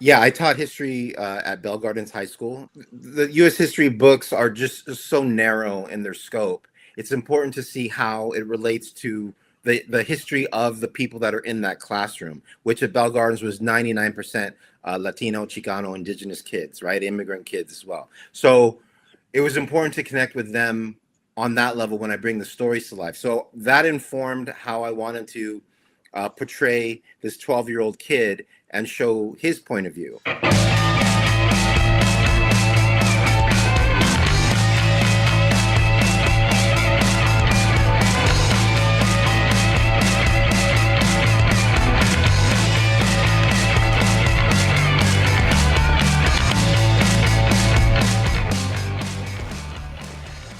Yeah, I taught history at Bell Gardens High School. The U.S. history books are just so narrow in their scope. It's important to see how it relates to the history of the people that are in that classroom, which at Bell Gardens was 99% Latino, Chicano, indigenous kids, right? Immigrant kids as well. So it was important to connect with them on that level when I bring the stories to life. So that informed how I wanted to portray this 12-year-old kid and show his point of view.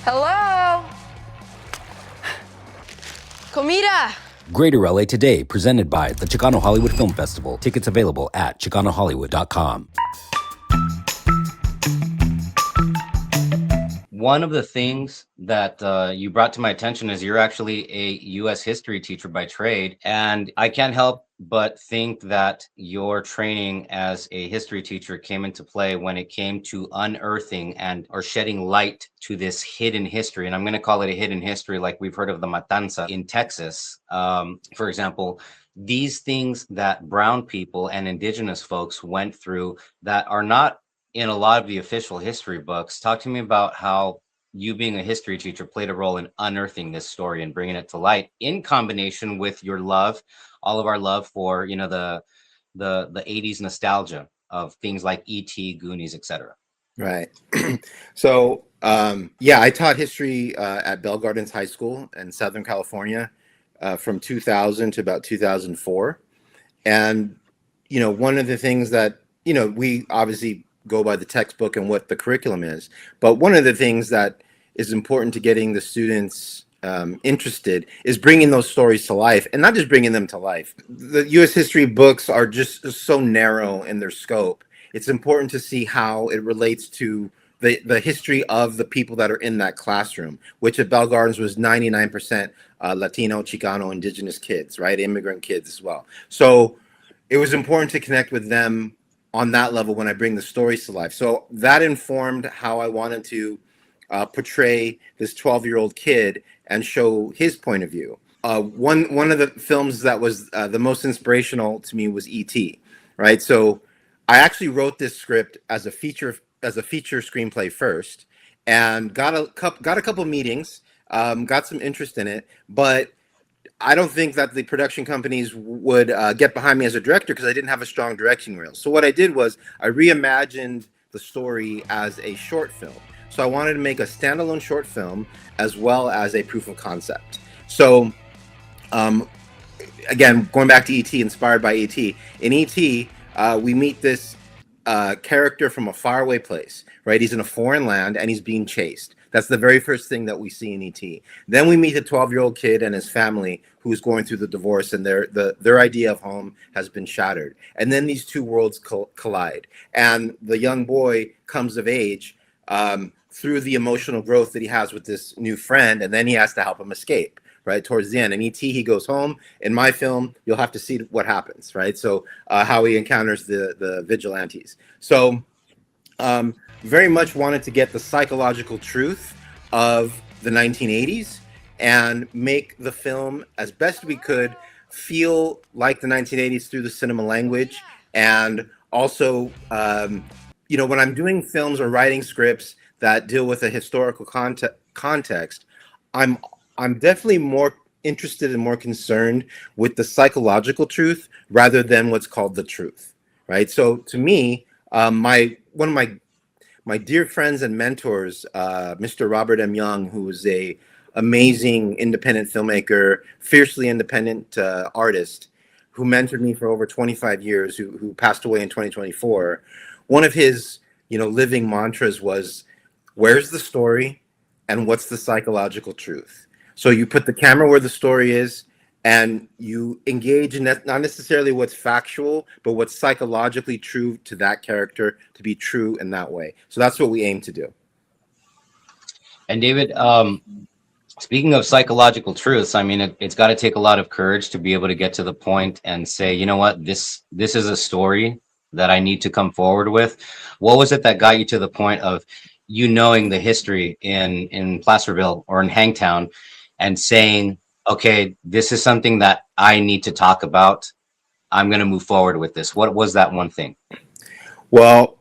Hello? Comida! Greater LA Today, presented by the Chicano Hollywood Film Festival. Tickets available at ChicanoHollywood.com. One of the things that you brought to my attention is you're actually a U.S. history teacher by trade. And I can't help but think that your training as a history teacher came into play when it came to unearthing and or shedding light to this hidden history. And I'm going to call it a hidden history, like we've heard of the Matanza in Texas, for example. These things that brown people and indigenous folks went through that are not in a lot of the official history books. Talk to me about how you being a history teacher played a role in unearthing this story and bringing it to light in combination with your love, all of our love for, you know, the 80s nostalgia of things like E.T., Goonies, etc. Right. So, yeah, I taught history at Bell Gardens High School in Southern California from 2000 to about 2004. And, you know, one of the things that, you know, we obviously go by the textbook and what the curriculum is. But one of the things that is important to getting the students interested is bringing those stories to life, and not just bringing them to life. The U.S. history books are just so narrow in their scope. It's important to see how it relates to the history of the people that are in that classroom, which at Bell Gardens was 99% Latino, Chicano, indigenous kids, right? Immigrant kids as well. So it was important to connect with them on that level when I bring the stories to life. So that informed how I wanted to portray this 12-year-old kid and show his point of view. One of the films that was the most inspirational to me was E.T., right? So I actually wrote this script as a feature screenplay first, and got a couple meetings, got some interest in it, but I don't think that the production companies would get behind me as a director because I didn't have a strong directing reel. So what I did was I reimagined the story as a short film. So I wanted to make a standalone short film as well as a proof of concept. So again, going back to E.T., inspired by E.T. In E.T., we meet this character from a faraway place, right? He's in a foreign land and he's being chased. That's the very first thing that we see in E.T. Then we meet a 12-year-old kid and his family who's going through the divorce, and their idea of home has been shattered. And then these two worlds collide. And the young boy comes of age through the emotional growth that he has with this new friend, and then he has to help him escape, right, towards the end. In E.T., he goes home. In my film, you'll have to see what happens, right? So how he encounters the vigilantes. So very much wanted to get the psychological truth of the 1980s and make the film as best we could feel like the 1980s through the cinema language. And also, you know, when I'm doing films or writing scripts that deal with a historical context, I'm definitely more interested and more concerned with the psychological truth rather than what's called the truth, right? So to me, one of my dear friends and mentors, Mr. Robert M. Young, who was a amazing independent filmmaker, fiercely independent artist, who mentored me for over 25 years, who passed away in 2024. One of his, you know, living mantras was, "Where's the story, and what's the psychological truth?" So you put the camera where the story is, and you engage in that, not necessarily what's factual, but what's psychologically true to that character to be true in that way. So that's what we aim to do. And David, speaking of psychological truths, I mean, it's got to take a lot of courage to be able to get to the point and say, you know what, this is a story that I need to come forward with. What was it that got you to the point of you knowing the history in Placerville or in Hangtown and saying, okay, this is something that I need to talk about. I'm going to move forward with this. What was that one thing? Well,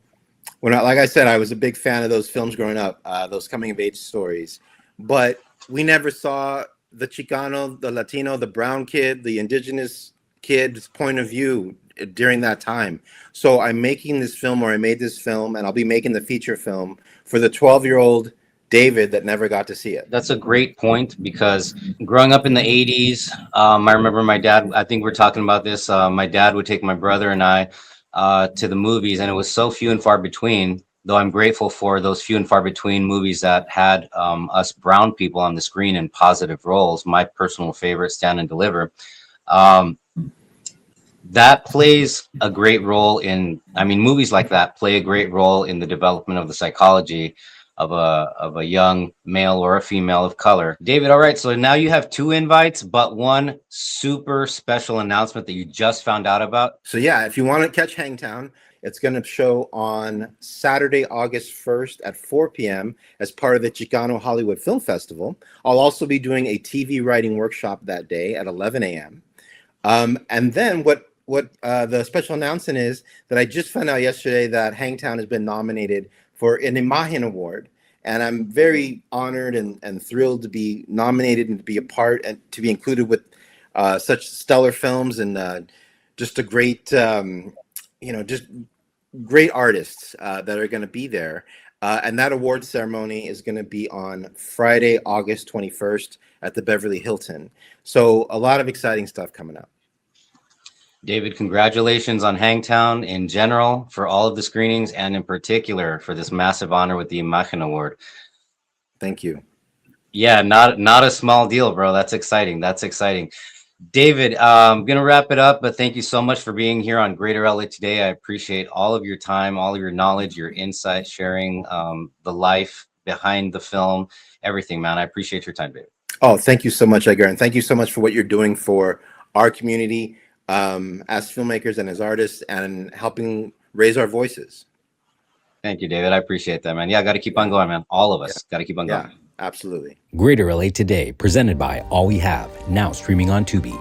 like I said, I was a big fan of those films growing up, those coming of age stories, but we never saw the Chicano, the Latino, the brown kid, the indigenous kid's point of view during that time. So I'm making this film, or I made this film, and I'll be making the feature film for the 12-year-old David that never got to see it. That's a great point, because growing up in the 80s, I remember my dad, I think we're talking about this, my dad would take my brother and I to the movies, and it was so few and far between, though I'm grateful for those few and far between movies that had us brown people on the screen in positive roles. My personal favorite, Stand and Deliver. That plays a great role in, I mean, movies like that play a great role in the development of the psychology of a young male or a female of color. David, all right, so now you have 2 invites, but one super special announcement that you just found out about. So yeah, if you want to catch Hangtown, it's going to show on Saturday, August 1st at 4 p.m. as part of the Chicano Hollywood Film Festival. I'll also be doing a TV writing workshop that day at 11 a.m. And then what the special announcement is that I just found out yesterday that Hangtown has been nominated for an Imagen Award. And I'm very honored and thrilled to be nominated and to be a part and to be included with such stellar films and just a great, just great artists that are going to be there. And that award ceremony is going to be on Friday, August 21st at the Beverly Hilton. So a lot of exciting stuff coming up. David, congratulations on Hangtown in general for all of the screenings, and in particular for this massive honor with the Imagen Award. Thank you. Yeah, not a small deal, bro. That's exciting. That's exciting. David, I'm going to wrap it up, but thank you so much for being here on Greater LA today. I appreciate all of your time, all of your knowledge, your insight, sharing the life behind the film, everything, man. I appreciate your time, David. Oh, thank you so much, Edgar. And thank you so much for what you're doing for our community as filmmakers and as artists, and helping raise our voices. Thank you, David. I appreciate that, man. Yeah, I got to keep on going, man. All of us got to keep on going. Yeah, absolutely. Greater LA Today, presented by All We Have, now streaming on Tubi.